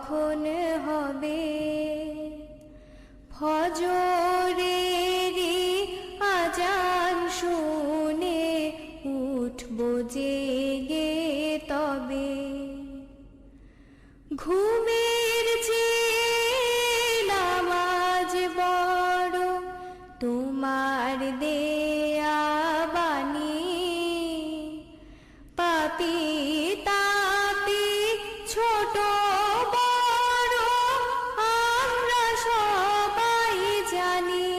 কখন হবে। ফজরেরই আজান শুনে উঠব জেগে তবে। ঘুমের চেয়ে নামাজ বড় তোমার দেয়া বাণী। পাপী তাপী ছোট বড় আমরা সবাই জানি।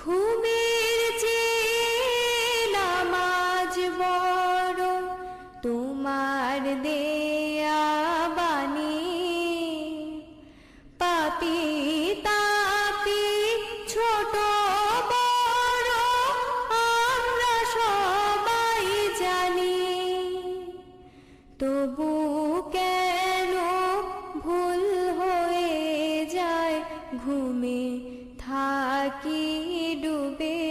ঘুমের চেয়ে নামাজ বড় তোমার দেয়া বাণী। পাপী তাপী ছোট বড় আমরা সবাই জানি। তবু কেন ভুল হয়ে যায় ঘুমে থাকি ডুবে।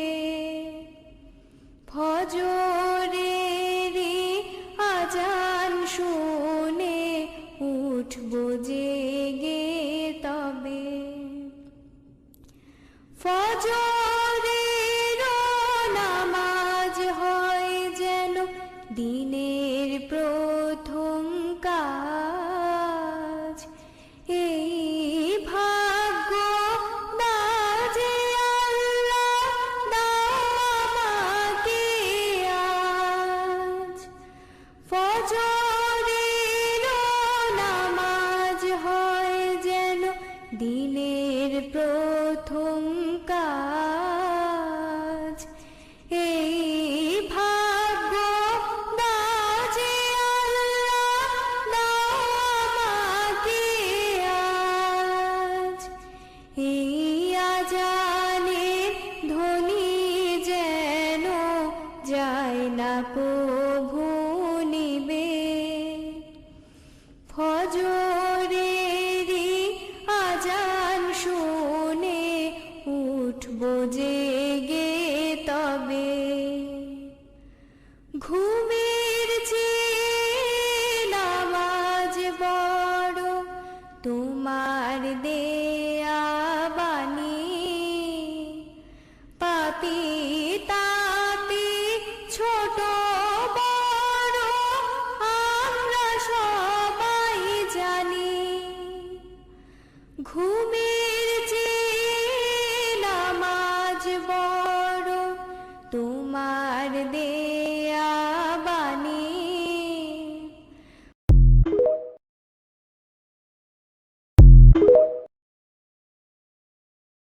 ফজরেরই আজান শুনে উঠব জেগে তবে। ফজরের নামাজ হয় যেন দিনের প্রথম কাজ। এই ভাগ্য দাও যে আল্লাহ, দাও আমাকে আজ। ফজরের নামাজ হয় যেন দিনের প্রথম কাজ। এই ভাগ্য দাও যে আল্লাহ, দাও আমাকে আজ। এই আজানের ধ্বনি যেন যায় না প্রভু নিবে। ফজরেরই আজান শুনে উঠব জেগে তবে। ঘুমের চেয়ে নামাজ বড় তোমার দেয়া বাণী। পাপী তাপী ছোট বড় আমরা সবাই জানি। ঘুমের চেয়ে নামাজ বড় তোমার দেয়া